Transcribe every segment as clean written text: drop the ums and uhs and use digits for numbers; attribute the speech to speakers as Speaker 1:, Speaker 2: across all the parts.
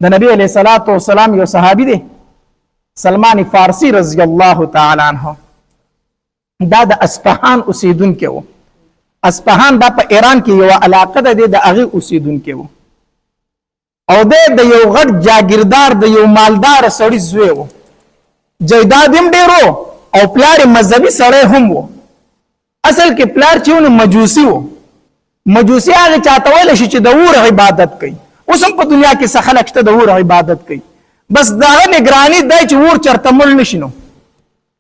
Speaker 1: د نبی علیہ الصلوۃ والسلام یو صحابي دی سلمان فارسی رضی الله تعالی عنہ. دا د اصفهان اوسیدونکی و. اصفهان دا په ایران کې یو علاقه ده د هغه اوسیدونکی و او د یو غټ جاگیردار د یو مالدار سړي زوی و. جیداد هم ډیرو او پلار مذهبي سړی هم و. اصل کې پلار چې ونه مجوسی و. مجوسی هغه چاته ویل شي چې د اور عبادت کوي. اوس هم په دنیا کې څه خلک شته د اور عبادت کوي، بس دغه نگرانی دی چې اور چرته مړ نشي نو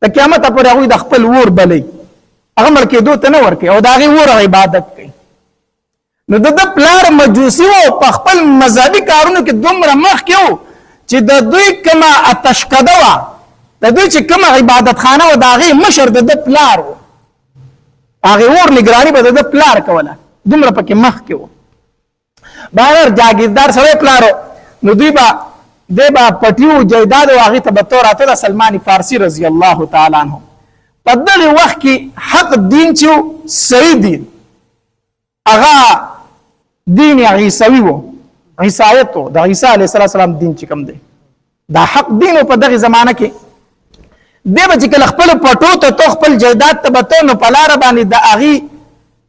Speaker 1: د قیامت پورې هغوی د خپل اور بلی هغه مړ کېدو ته نه ورکوي او د هغې اور عبادت کوي. نو د ده پلار مجوسي و په خپل مذهبي کارونو کې دومره مخکې و چې د دوی کومه اتشکده وه، د دوی چې کومه عبادت خانه وه د هغې مشر د ده پلار و. هغې اور نگرانی به د ده پلار کوله، دومره پکې مخکې و. بهر جاگیردار سړی پلار و. نو دوی به دی به پټیو جیداد او هغې ته به تو راته د سلمان فارسي رضی الله تعالی عنه. په دغې وخت کې حق دین چې و صحیح دین هغه دین عیسوي و، عیسایت و، د عیسی علیه السلام دین چې کوم دی دا حق دین و. په دغې زمانه کې دی به چې کله خپلو پټو ته تو خپل جیداد ته به تو نو په لاره باندې د هغې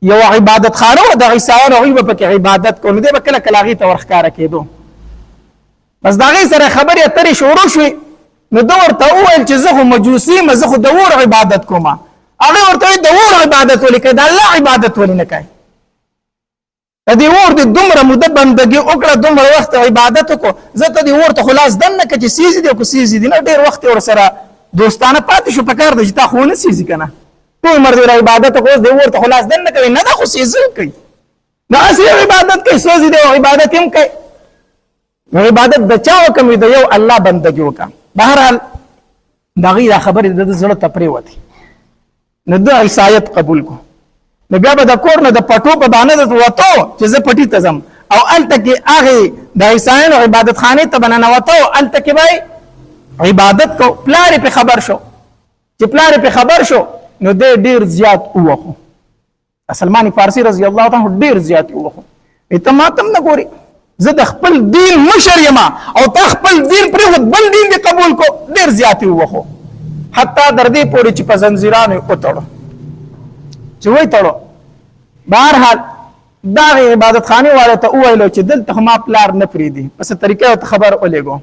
Speaker 1: یو عبادت خانه وه د عیسایانو، هغوی به پکې عبادت کوو. نو دی به کله کله هغې ته ورښکاره کېدو. بس د هغې سره خبرې اترې شروع شوې. نو ده ورته وویل چې زه خو مجوسي یم، زه خو د اور عبادت کوم. هغې ورته ویل د اور عبادت ولې کوئ، د الله عبادت ولې نه کوئ؟ د دې اور دې دومره موده بندګي وکړه، دومره وخت عبادت وکړو، زه ته دې اور ته خو لاس دن نه کړه چې سیزي دي او که سیزي دي نه، ډېر وخت یې ورسره دوستانه پاتې شو. په کار ده چې تا خو ونه سیزي که نه، ټول عمر دې عبادت وکړو، اوس دې اور ته خو لاس دن نه کوي. نه دا خو سیزل کوي، دغسې یو عبادت کوي، سوزي دی او عبادت هم کوي. نو عبادت د چا وکړم؟ د یو الله بندګي وکړم. بهرحال د هغې دا خبرې د ده زړه ته پرېوتې. نو ده عیسایت قبول کړو. نو بیا به د کور نه د پټو په بهانه درته وتو چې زه پټي ته ځم او هلته کې هغې د عیسایانو عبادت خانې ته به ننوتو، هلته کې به عبادت کو. پلار یې پرې خبر شو. چې پلار یې پرې خبر شو نو دی ډېر زیات ووخو. سلمان فارسي رضی الله عنه ډېر زیات ووخو. ته ما ته هم نه ګورې، زه د خپل دین مشر یم او تا خپل دین پرېښود بل دین دې قبول کو. ډېر زیات یې ووخو، حتی در دې پورې چې په زنځیرانو یې وتړو چې وی تړو. بهرحال دغې عبادت خانې والا ته وویلو چې دلته خو ما پلار نه پرېږدي، په څه طریقه ورته خبر ولېږو.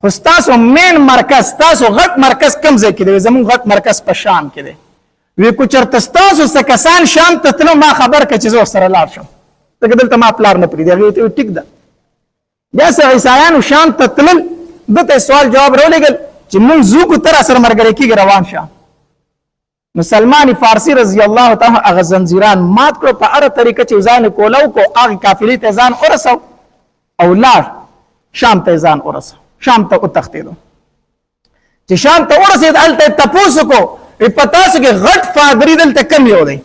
Speaker 1: خو ستاسو مین مرکز، ستاسو غټ مرکز کوم ځای کې دی؟ زموږ غټ مرکز په شام کې دی. وی کو چېرته ستاسو څه کسان شام ته تلو ما خبر کړه چې زه ورسره لاړ شم، ځکه دلته ما پلار نه پرېږدي. هغې ته ویل ټیک ده. بیا څه عیسایانو شام ته تلل، ده ته سوال جواب راولېږل چې مونږ ځو که ته راسره ملګری کېږي روان شه. نو سلمان فارسي رضی الله تعالی هغه زنځیران مات کړو، په هره طریقه چې ځان یې کوله وکړو، هغې قافلې ته ځان ورسو او لاړ شام ته ځان ورسو. شام ته وتښتېدو. چې شام ته ورسېد هلته یې تپوس وکړو په تاسو کې غټ پادري دلته کم یو دی،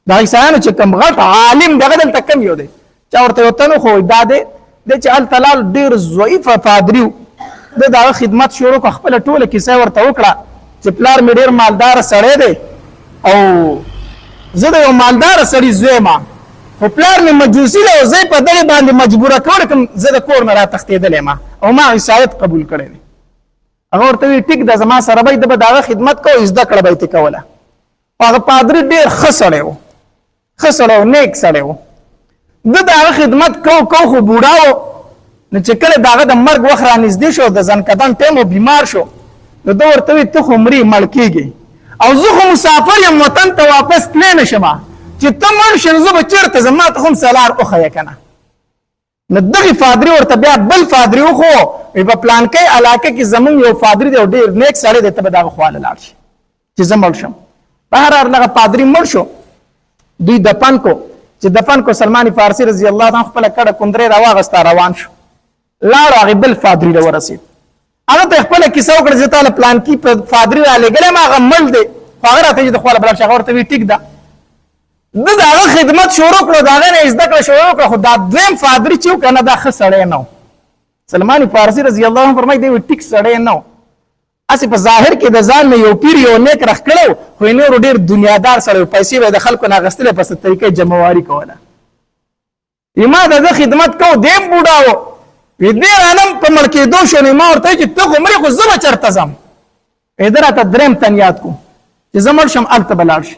Speaker 1: د عیسایانو چې کوم غټ عالم دغه دلته کم یو دی. چا ورته وته نو خو دا دی چې هلته لاړ ډېر ضعیفه پادري و. ده د هغه خدمت شروع کړه، خپله ټوله کیسه ورته وکړه چې پلار مې ډېر مالداره سړی دی او زه د یو مالداره سړي زوی یم، خو پلار مې مجوسي دی او زه یې په دغې باندې مجبوره کړی کړم، زه د کور نه راتښتېدلی یم او ما عیسایت قبول کړی دی. هغه ورته ویل ټیک ده، زما سره به ده به د هغه خدمت کوو، زده کړه به یې ترې کوله. هغه پادري ډېر ښه سړی و، ښه سړی و، نیک سړی و. ده د هغه خدمت کو خو بوډا و. نو چې کله د هغه د مرګ وخت رانږدې شو، د زنکدن ټایم و، بیمار شو، نو ده ورته ویل ته خو مرې مړ کېږې او زه خو مسافر یم، وطن ته واپس تللی نه شم، چې ته مړ شې نو زه به چېرته ځم، ما ته خو هم څه لار وښیه که نه. نو دغې فادري ورته بیا بل فادري وښو، وایي په پلانکۍ علاقه کې زمونږ یو فادري دی او ډېر نیک سړی دی، ته به د هغه خواله لاړ شي چې زه مړ شم. بهرحال دغه پادري مړ شو، دوی دفن کو. چې دفن کو سلمان فارسي رضی الله عنه خپله کډه کندرې راواغسته، روان شو، لاړو هغې بل فادري ته ورسېد. هغه ته خپله کیسه وکړه چې تا له پلانکي فادري رالېږلی یم، هغه مړ دی، خو هغه راته چې د خواله به لاړ شي. هغه ورته وایي ټیک ده. ده د هغه خدمت شروع کړو، د هغه نه یې زده کړه شروع کړه، خو دا دویم فادري چې و که نه دا ښه سړی نه و. سلمان فارسي رضی الله عنه فرمایي دی وایي ټیک سړی نه و، هسې په ظاهر کې د ځان نه یو پیر یو نیک رخ کړی و، خو یې نورو ډېر دنیادار سړی و، پیسې به یې د خلکو نه اخیستلې، په څه طریقه یې جمعواري کوله. ما د ده خدمت کو، دی هم بوډا و، دې رانم په مړ کېدو شو نو ما ورته چې ته خو مرې خو زه به چېرته ځم ده راته درېیم تن یاد کړو چې زه مړ شم هلته به لاړ شي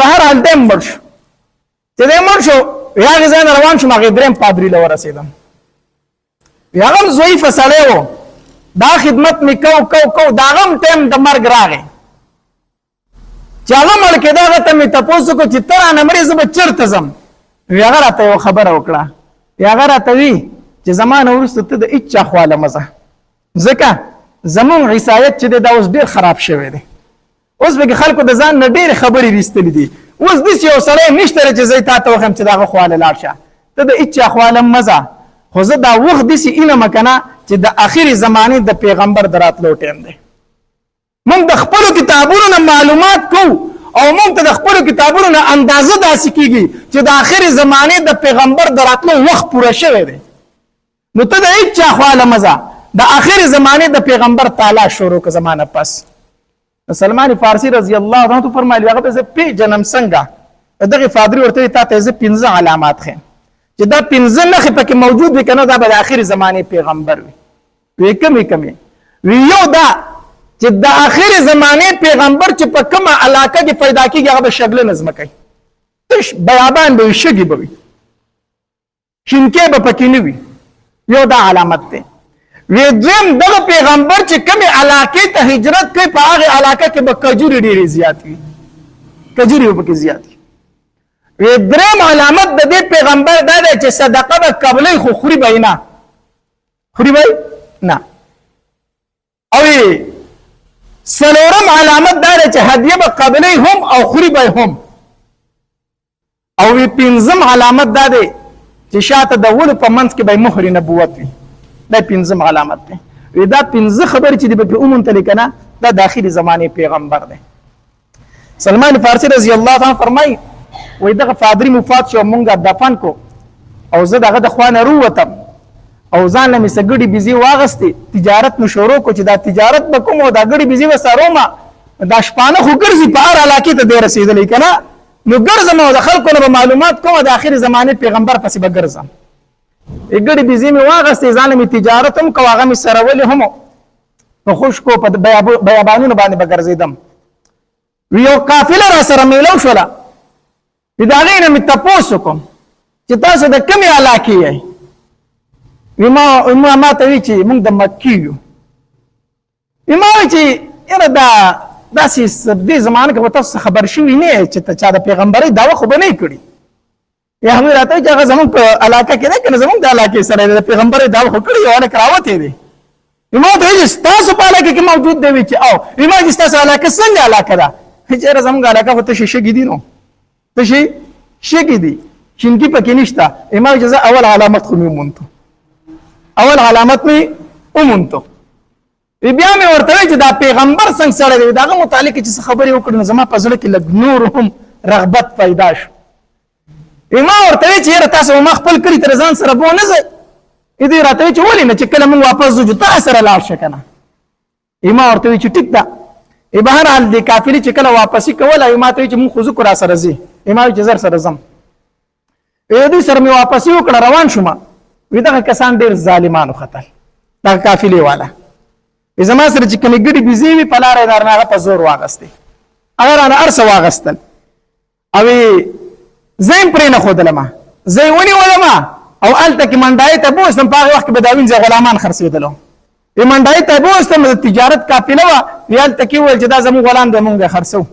Speaker 1: بهرحال دی مړ شو چې دی مړ شو هغې ځای نه روان شوم هغې درېیم پادري له ورسېدم هغه هم ضعیفه سړی و دا خدمت مې کو د هغه هم ټایم د مرګ راغی چې هغه مړ کېده هغه ته مې تپوس وکړو چې ته رانه مرې زه به چېرته ځم هغه راته یوه خبره وکړه هغه راته وي چې زما نه وروسته ته د هېچا خواله مه ځه ځکه زمونږ عیسایت چې دی دا اوس ډېر خراب شوی دی اوس پکې خلکو د ځان نه ډېرې خبرې ویستلي دي اوس داسې یو سړی نشته دی چې زه تا ته وښیم چې د هغه خواله لاړ شه ته د هېچا خواله مه ځه خو زه دا وخت داسې اینم که نه چې د آخرې زمانې د پیغمبر د راتلو ټایم دی موږ د خپلو کتابونو نه معلومات کوو او موږ ته د خپلو کتابونو نه اندازه داسې کېږي چې د آخرې زمانې د پیغمبر د راتلو وخت پوره شوی دی نو ته د هېچا خواله مه ځه د آخرې زمانې د پیغمبر تعالی شروع که زمانه پس سلمان فارسی رضی الله عنه فرمایي هغه ته زه پیژنم څنګه دغه فادری ورته تا ته زه 15 علامات خیم چې دا 15 نښې پکې موجود وي که نه دا به د آخرې زمانې پیغمبر وي کمې وي یو دا چې د آخرې زمانې پیغمبر چې په کومه علاقه کې پیدا کېږي هغه به شګله نظمه کوي تش بیابان به وي شګې به وي شینکې به پکې نه وي یو دا علامت دی دویم دغه پیغمبر چې کومې علاقې ته هجرت کوي په هغې علاقه کې به کجورې ډېرې زیات وي کجورې به پکې زیات وي درېیم علامت د دې پیغمبر دا دی چې صدقه به قبلوي خو خوري به یې نه او څلورم علامت دا دی چې هدیه به قبلوي هم او خوري به هم او پنځم علامت دا دی چې شاته د ولو په منځ کې به مهر نبوت وي دا پنځم علامت دی دا 15 خبرې چې دی به پرې وموندلې که نه دا د آخرې زمانې پیغمبر دی سلمان فارسی رضی الله عنه فرمایي وایي دغه پادري مفات شو مونږ دفن کو او زه دغه د خوا نه رووتم او ځان له مې څه ګډې بیزې واغستې تجارت مې شروع کو چې دا تجارت به کوم او دا ګډې بیزې به څارومه دا شپانه خو ګرځي په هر علاقې ته دی رسېدلی که نه نو ګرځم او د خلکو نه به معلومات کوم د آخرې زمانې پیغمبر پسې به ګرځم ګډې بیزې مې واغستې ځان له مې تجارت هم کو هغه مې سرولې هم په خشکو په بیابانونو باندې به ګرځېدم یو قافله را سره میلو شوله د هغې نه مې تپوس وکړم چې تاسو د کومې علاقې یئ ما ته وی چې موږ د مکې یو ما وی چې یاره داسې دې زمانه کې به تاسو خبر شوي نه یې چې چا د پیغمبرۍ دعوه خو به نه یې کړي یا هغوی راته وایي چې هغه زموږ په علاقه کې دی که نه زموږ د علاقې سره د پیغمبرۍ دعوه خو کړي یو هلک راوتی دی ما ورته وایي چې ستاسو په علاقه کې موجود دی وی چې او ما چې ستاسو علاقه څنګه علاقه ده چې یاره زموږ علاقه خو تشې شګې دي نو تشې شګې دي شینکي پکې نشته ما وایي چې زه اول علامت خو مې وموندو اول علامت مې وموندو بیا مې ورته وایي چې دا پیغمبر څنګه سړی دی د هغه متعلق چې څه خبرې وکړې نو زما په زړه کې لږ نور هم رغبت پیدا شو ما ورته وایي چې یاره تاسو ما خپل کلي ته ځان سره بو نه ځئ دې راته وایي چې ولې نه چې کله موږ واپس ځو تا سره لاړ شه که نه ما ورته وایي چې ټیک ده بهرحال دې قافلې چې کله واپسي کوله ما ته وایي چې موږ خو ځکو را سره ځي ما وایي چې زر سره ځم دوی سره مې واپسي وکړه روان شوم وی دغه کسان ډېر ظالمانو ختل دغه قافلې والا زما سره چې کومې ګډې بیزې وي په لاره یې درنه هغه په زور واغستې هغه رانه هر څه واغستل او زه یې پرې نه ښودلم زه یې ونیولم او هلته کې منډایي ته بوستم په هغې وخت کې به دا وینځه غلامان خرڅېدلو منډایي ته بوستم د تجارت قافله وه وی هلته کې وویل چې دا زموږ غلام دی مونږ یې خرڅو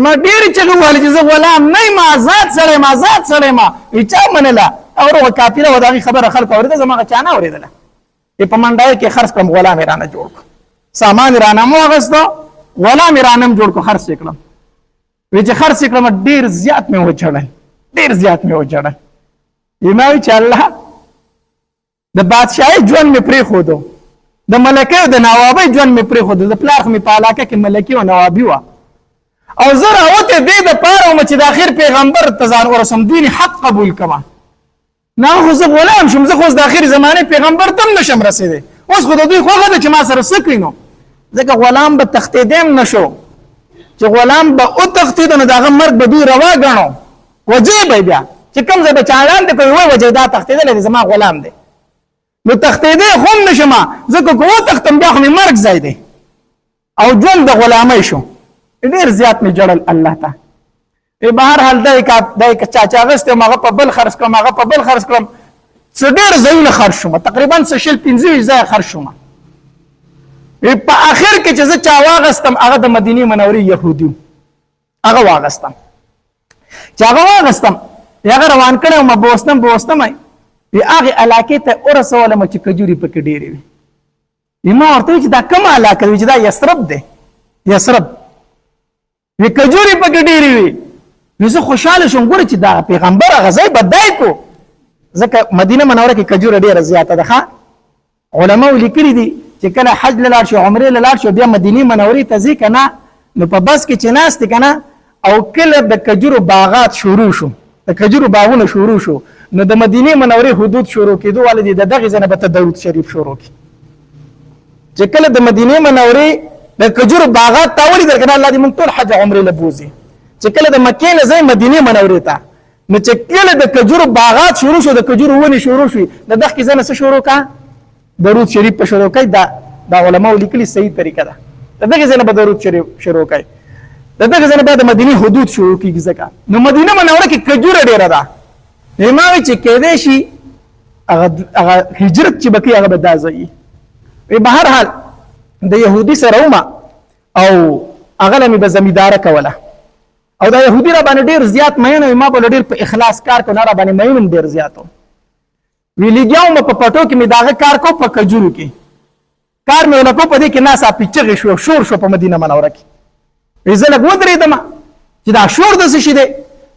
Speaker 1: ما ډېرې چغې ووهلې چې زه غلام نه یم آزاد سړی یم آزاد سړی یم وی چا منله او هغه قافله وه د هغې خبره خلکو اورېده زما هغه چا نه اورېدله په منډایي کې خرڅ کړم غلام یې رانه جوړ کړو سامان یې رانه مو واخېستو غلام یې رانه هم جوړ کړو خرڅ یې کړم وی چې خرڅ یې کړم ډېر زیات مې وجړل ډېر زیات مې وجړل ما وی چې الله د بادشاهۍ ژوند مې پرېښودو د ملکۍ او د نوابۍ ژوند مې پرېښودو د پلار خو مې په علاقه کې ملکي او نوابي وه او زه راوتې دې دپاره وم چې د آخر پیغمبر ته ځان ورسم دین حق قبول کړمه نه خو زه غلام شم زه خو اوس د آخرې زمانې پیغمبر ته هم نشم رسېدی اوس خو د دوی خوښه ده چې ما سره څه کړي نو ځکه غلام به تښتېدی هم نه شو چې غلام به وتښتېده نو د هغه مرګ به دوی روا ګڼو وجې به بیا چې کوم ځای به چاړان دی کوي وایي وجې دا تښتېدلی دی زما غلام دی نو تختیدې خو هم نشم ځکه که وتښتم بیا خو مې مرګ ځای دی او ژوند د غلامۍ شو ډېر زیات مې جړل الله ته بهر حال دی که چا اغوستی وم هغه په بل خرڅ کړم هغه په بل خرڅ کړم څه ډېر ځایونه خرڅ شوم تقریبا څه 15 ځایه خرڅ شوم په آخر کې چې زه چا واغستم هغه د مدینې منورې یهودي هغه واغستم چې هغه واغستم هغه روان کړی وم بوستم هغې علاقې ته ورسولم چې کجورې پکې ډېرې وي ما ورته وي چې دا کومه علاقه وي چې دا یثرب دی یثرب وي کجورې پکې ډېرې وي نو زه خوشحاله شوم ګوره چې دا پیغمبر هغه ځای بدای کو ځکه مدینه منوره کې کجوره ډېره زیاته ده ښه علماو لیکلي دي چې کله حج له لاړ شو عمرې له لاړ شو بیا مدینې منورې ته ځې که نه نو په بس کې چې ناست که نه او کله د کجورو باغات شروع شو د کجورو باغونه شروع شو نو د مدینې منورې حدود شروع کېدو والا دي د دغې ځای نه به ته درود شریف شروع کړي چې کله د مدینې منورې د کجورو باغات تا ولیدل که نه الله دې موږ ټول حج عمرې له بوځي چې کله د مکې نه ځئ مدینې منورې ته نو چې کله د کجورو باغات شروع شو د کجورو ونې شروع شوي د دغې ځای نه څه شروع کړه درود شریف په شروع کوي دا علماو لیکلي صحیح طریقه ده د دغې ځای نه به درود شریف شروع کوي د دغې ځای نه بیا د مدینې حدود شروع کېږي ځکه نو مدینه منوره کې کجوره ډېره ده ما وایي چې کېدی شي هغه هجرت چې به کوي هغه به دا ځای وي به هر حال د یهودي سره ومه او هغه له مې به زمینداره کوله او دا یهودي را باندې ډېر زیات مین وي ما به له ډېر په اخلاص کار کو نه را باندې مین هم ډېر زیات و وی لګیا وم په پټو کې مې د هغه کار کو په کجورو کې کار مې ونه کو په دې کې ناڅاپي چغې شو شور شو په مدینه منوره کې وی زه لږ ودرېدم چې دا شور داسې شي دی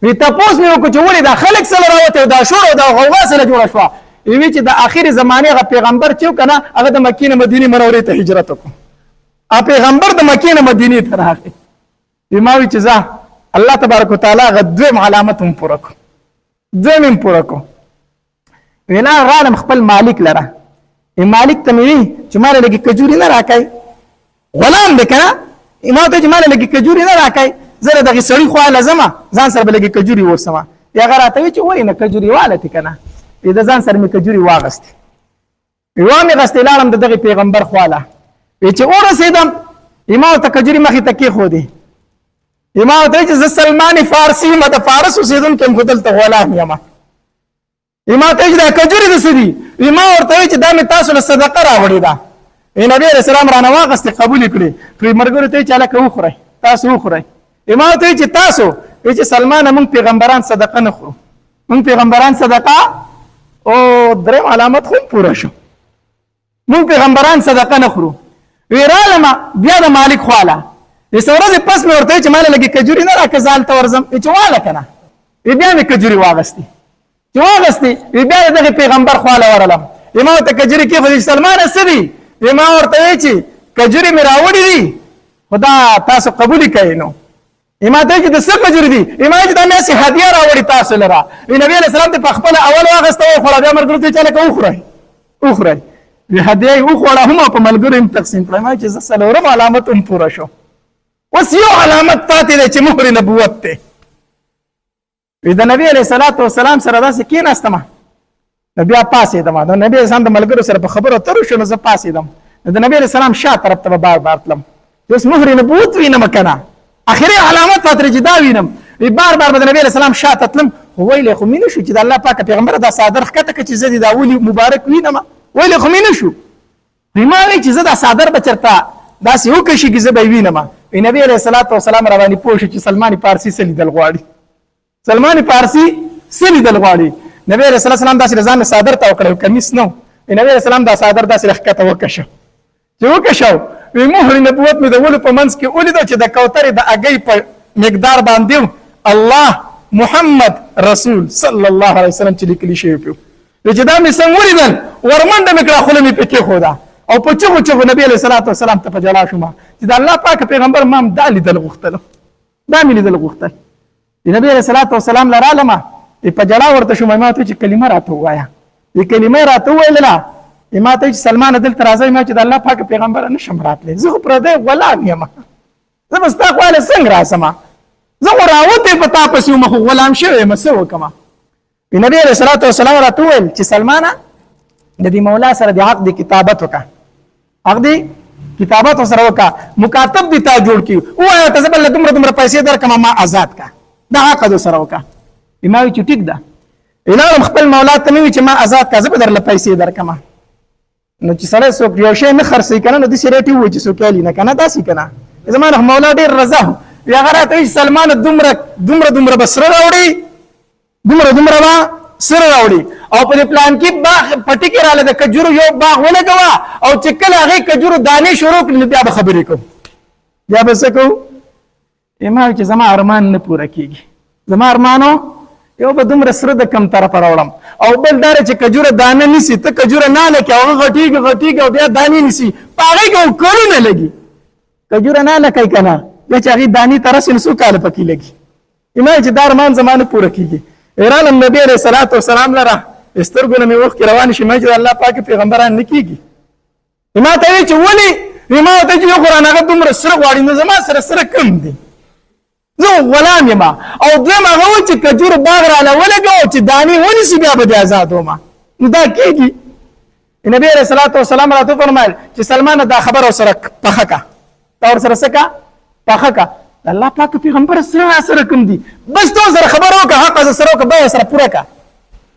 Speaker 1: وی تپوس مې وکړو چې ولې دا خلک سره راوتی دا شور او دا غوغا سره جوړه شوه وی چې د آخرې زمانې هغه پیغمبر چې و که نه هغه د مکې نه مدینې منورې ته هجرت وکړو پیغمبر د مکې نه مدینې ته راغی وی ما وی چې ځه الله تبارک وتعالی هغه دویم علامت هم پوره کړو دویم هم پوره کړو وی نه رالم خپل مالک لره مالک ته مې وي چې ما له لږې کجورې نه راکوي غلام دی که نه ما ته چې ما له لږې کجورې نه راکوي زه له دغې سړي خواله ځمه ځان سره به لږې کجورې ووسمه هغه راته وي چې ولې نه کجورې والتې که نه د ځان سره مې کجورې واغستې وامې غستې لاړم د دغې پیغمبر خواله چې ورسېدم ما ورته کجورې مخې ته کېښودې ما ورته وایي چې زه سلمان فارسي یم د فارس اوسېدونکی یم خو دلته غلام یم ما ته وایي چې دا کجورې د څه دي ما ورته وایي چې دا مې تاسو له صدقه راوړې ده نبي علیه السلام رانه واغستې قبول یې کړې پرې ملګرو ته وایي چې هلکه وخورئ تاسو وخورئ ما ورته وایي چې تاسو وایي چې سلمانه موږ پیغمبران صدقه نه خورو موږ پیغمبران صدقه او دریم علامت خو پوره شو موږ پیغمبران صدقه نه خورو وی رالمه بیا د مالک خواله څه ورځې پس مې ورته وایي چې ما له لږې کجورې نه راکړه زه هلته ورځم چې واله که نه بیا مې کجورې واغستې چې واغستې بیا د دغې پیغمبر خواله ورغلم ما ورته کجورې کېښودې چې سلمانه څه دي ما ورته وایي چې کجورې مې راوړي دي خو دا تاسو قبول یې کوئ نو ما ته چې د څه کجورې دي ما چې دا مې هسې هدیه راوړي تاسو لره نبي علیه السلام ته په خپله اول واغسته وخوړه بیا ملګرو ته چې هلکه وخورئ وخورئ هدیه یې وخوړه هم او په ملګرو یې هم تقسیم کړه ما چې زه څلورم علامت هم پوره شو اوس یو علامت پاتې دی چې مهر نبوت دی د نبي علیه الصلاة والسلام سره داسې کېناستم نو بیا پاڅېدم د نبي علیه السلام د ملګرو سره په خبرو اترو شو نو زه پاڅېدم د نبي علیه السلام شا طرف ته به بار بار تلم اوس مهر نبوت وینم که نه اخري علامت پاتې چې دا وینم بار بار به د نبي علیه السلام شا ته تلم خو ویلی خو مې نه شو چې د الله پاکه پیغمبره دا صادر ښکته کړه چې زه دې دا ولي مبارک وینم ویلی خو مې نه شو ما وایي چې زه دا صادر به چېرته داسې وکشي زه به یې وینم نبي علیه الصلاة والسلام را باندې پوه شو چې سلمان فارسي څه لیدل غواړي سلمان فارسي څه لیدل غواړي نبي علیه الصلاة والسلام داسې له ځان نه صادر ته وکړی کمیس نه نبي علیه السلام دا صادر داسې ښکته وکشه چې وکشو مهر نبوت مې د ولو په منځ کې ولیدو چې د کوترې د اګۍ په مقدار باندې الله محمد رسول صلی الله علیه وسلم چې لیکلي شوي پرې چې دا مې څنګه ولیدل ورمنډه مې کړه خوله مې پې کېښوده او په چغو چغو نبي علیه الصلاة والسلام ته په جلا شوم چې د الله پاک پیغمبر ما هم دا لیدل غوښتل دا مې لیدل غوښتل نبي علیه الصلاة والسلام له رالمه په جلا ورته شوم ما ورته چې کلمه راته ووایه کلمه یې راته وویلله ما ته چې سلمان دلته راځئ ما چې د الله پاک پیغمبره نشم راتلی زه خو پردی غلام یم زه به ستا خواله څنګه راسم زه خو راوتی په تا پسې وم خو غلام شوی یم څه وکړم نبي علیه الصلاة والسلام راته وویل چې سلمانه د دې مولا سره د عقد کتابت وکا عقد کتابت سره وکا مکاتب دي تا جوړ کی او ته زبل دومره پیسې درکم ما آزاد کا دا عقد سره وکا امام چې ټیک ده اعلان خپل مولا ته نوي چې ما آزاد کا زبر له پیسې درکم نو چې سره څوک یو شی نه خرڅي کنه نو د سیریټي و چې څوک یې نه کنه داسې کنه زمانه مولا ډیر رضا یا غره سلمان دومره بسره راوړي دومره با سره راوړي او په پلان کې باغ پټی کې رااله د کجورو یو باغ ولګوا او چې کله هغه کجورو دانې شروع کړل بیا به خبرې کوم بیا به څه کوم امام چې زما ارمان نه پوره کیږي زما ارمانو یو به دومره سره د کم طرف راوړم او بل دار چې کجوره دانه نسی ته کجوره نه لکه هغه غټیږي او بیا دانې نسی پاغه کې کړو نه لګي کجوره نه لکه کنه یا چې هغه دانی ترسه نسو کال پکې لګي امام چې دار مان زمانه پوره کیږي ایران النبی علیہ الصلوۃ والسلام لره استرګونه مې وخت روان شي مې الله پاک پیغمبران نکېږي امام ته چې ولي امام ته چې قرآن هغه دومره سره غواړي نو زما سره کم دي زه غلام یم او دویم هغه چې کجور باغ را لولګو چې دانی ونیسي بیا به آزاد ومه دا کېږي نبی علیہ الصلوۃ والسلام راته فرمایل چې سلمان دا خبر سره پخه کا دا ور سره سکا پخه کا الله پاک پیغمبر سره کوم دي بس تو سره خبرو کا حق سره کا به سره پوره کا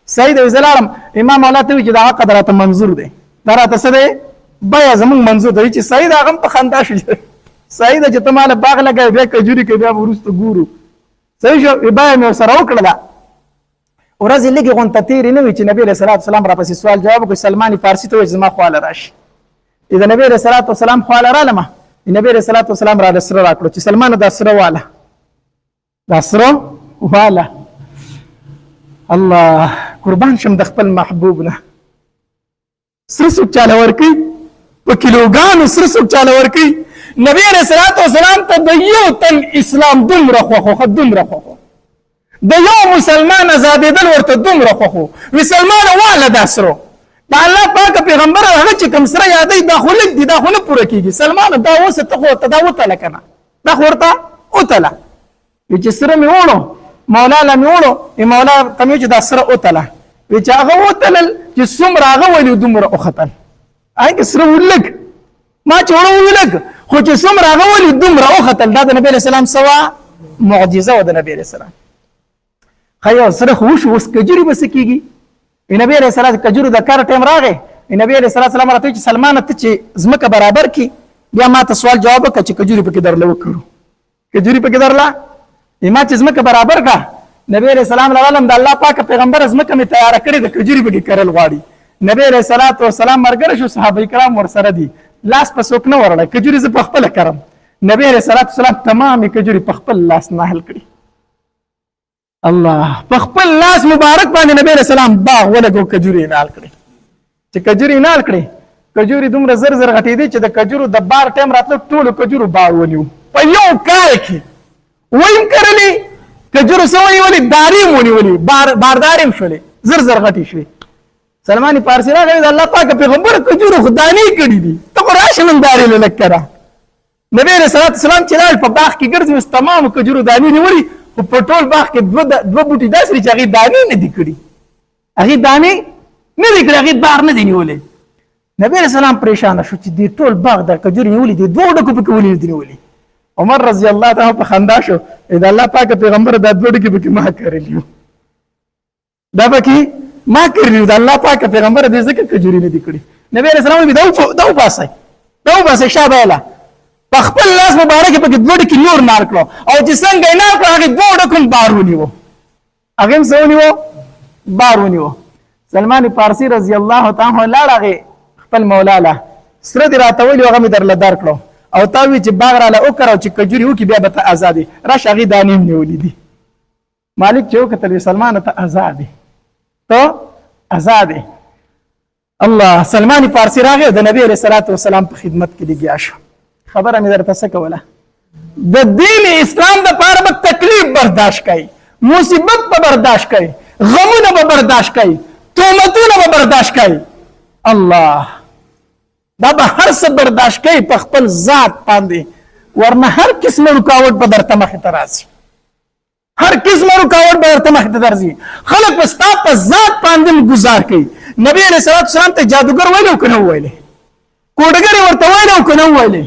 Speaker 1: سید زلالم امام مولا ته چې دا حق درته منظور دی درته څه دی به زمون منظور دی چې سید هغه په خندا شي سید چې ته مال باغ لګای بیا کجوري کې بیا ورسته ګورو صحیح شو به مې سره وکړه ورځ لګي غونته تیر نه وی چې نبی رسول الله سلام را پسې سوال جواب کوي سلمانی فارسی ته زما خواله راشي اذا نبی رسول الله سلام خواله را لمه نبی رسول الله سلام را سره راکړو چې سلمان د سره والا د سره والا الله قربان شم د خپل محبوب نه سره سوک چاله ورکی په کیلوګانو سره سوک چاله ورکی نبی رسول الله سلام ته د یو تن اسلام دومره خو د یو مسلمان آزادېدل ورته دومره خو مسلمان والا د سره دا الله پاک پیغمبر هغه چې کوم سره یادې دا خلک دي دا خو نه پوره کیږي سلمان دا اوس ته خو تداوت لکنه دا خورته اوتله چې سره می وړو مولا لا می وړو مولا تمه چې دا سره اوتله چې هغه اوتل چې څومره هغه ولې دومره اوختل هغه سره ولګ ما چې وړو ولګ خو چې څومره هغه ولې دومره اوختل دا د نبی رسول الله سوا معجزه و د نبی رسول الله خیال سره خوش اوس کجوري بس کیږي نبی علیہ الصلوۃ کجورو د کار ټیم راغی نبی علیہ الصلوۃ والسلام راته چې سلمان ته چې زمکه برابر کی بیا ما ته سوال جواب وکړه چې کجوري پکې درلو وکړو کجوري پکې درلا ما چې زمکه برابر کا نبی علیہ السلام علیهم د الله پاک پیغمبر زمکه می تیار کړی د کجوري پکې کړل غواړي نبی علیہ الصلوۃ والسلام مرګره شو صحابه کرام ور سره دي لاس په سوک نه ورړی کجوري ز په خپل کرم نبی علیہ الصلوۃ والسلام تمام کجوري په خپل لاس نه حل کړی الله په خپل لاس مبارک باندې نبی رسول الله باغ ولګو کجوري نال کړی چې کجوري نال کړی کجوري دومره زر غټېدې چې د کجورو د بار ټیم راتلو ټولو کجورو بار ونیو په یو کال کې ویم کړلې کجورو سوي ولې داریم ونیولې بارداریم شولې زر غټې شوې سلمان فارسی راغی د الله پاک پیغمبر کجورو خدانی کړی دي ته راشه نن داري لکره نبی رسول الله سلام چې په باغ کې ګرځي تمام کجورو دانی نیولې په ټول باغ کې دوه بوټي داسې چې هغه دانې نه دي کړي هغه دانې نه دي کړي هغه بار نه دي نیولې نبی رسول الله پریشان شو چې دې ټول باغ د کجوري نیولې دي دوه ډکو پکې ولې دي نیولې عمر رضی الله تعالی په خندا شو دا الله پاک پیغمبر د دوه ډکو پکې ما کړلیو دا پکې ما کړلیو د الله پاک پیغمبر دې ځکه کجوري نه دي کړي نبی رسول الله دا وباسه شابه الله په خپل لاس مبارک په دوه ډکې نور نار کړو او چې څنګه نار کړو هغه دوه ډکم بار ونیو هغه هم څه ونیو بار ونیو سلمان فارسی رضی الله تعالی عنہ هغه خپل مولا له سره دی راته ویل هغه می درل در کړو او تا وی چې باغ را له او کړو چې کجوري وکي بیا به ته آزادي راشه هغه دانیم نیولې دي مالک چې وکتل سلمان ته آزادي ته آزادي الله سلمان فارسی راغی د نبی علیہ الصلوۃ والسلام په خدمت کې لګیا شو خبره مې درته څه کوله د دین اسلام د پاره به تکلیف برداشت کړي مصیبت به برداشت کړي غمونه به برداشت کړي تهمتونه به برداشت کړي الله دا به هر څه برداشت کړي په خپل ذات باندې ورنه هر قسمه رکاوټ به درته مخې ته راځي هر قسمه رکاوټ به درته مخې ته درځي خلک به ستا په ذات باندې گزار کوي نبی علیہ الصلوۃ والسلام ته جادوګر ویلو کنه ویلې کوډګر ورته ویلو کنه ویلې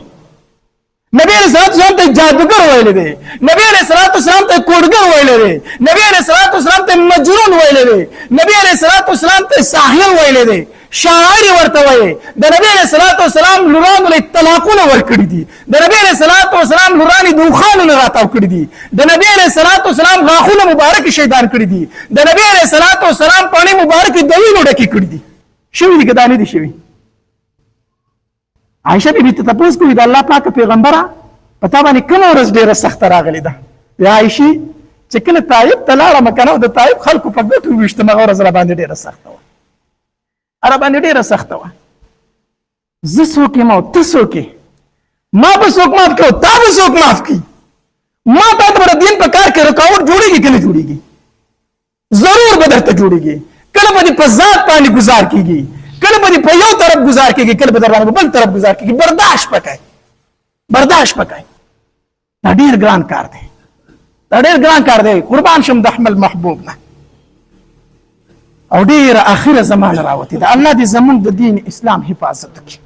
Speaker 1: نبی علیہ الصلوۃ والسلام ته جادوګر ویلې دي نبی علیہ الصلوۃ والسلام ته کوډګر ویلې دي نبی علیہ الصلوۃ والسلام ته مجنون ویلې دي نبی علیہ الصلوۃ والسلام ته ساحر ویلې دي شاعر ورته وایي د نبی علیہ الصلوۃ والسلام لورانو له طلاقونه ورکړي دي د نبی علیہ الصلوۃ والسلام لوراني دوخانو نه راتاو کړي دي د نبی علیہ الصلوۃ والسلام غاښونه مبارک شیطان کړي دي د نبی علیہ الصلوۃ والسلام پانی مبارک دوینو ډکې کړي دي شوي دي کدانې دي شوي عائشہ بیبي ته تاسو کوی د الله پاک پیغمبره پتا باندې کوم ورځ ډیره سخت راغلی ده یا عائشې چې کله طائف ته لاړه مکنه د طائف خلکو په ګټو وشته مغه ورځ را باندې ډیره سخته وه را باندې ډیره سخته وه زه څوک یم او ته څوک یې ما به څوک معاف کړو تا به څوک معاف کړي ما تا ته به دین په کار کې رکاوټ جوړېږي که نه جوړېږي ضرور به درته جوړېږي کله به دې په ذات باندې ګزار کېږي کله به دې په یو طرف گزار کېږي کله به در باندې بل طرف گزار کېږي برداشت پکای دا ډېر ګران کار دی دا ډېر ګران کار دی قربان شم د احمد محبوب نه او ډېره اخره زمانه راوتې ده الله دې زموږ د دین اسلام حفاظت وکړي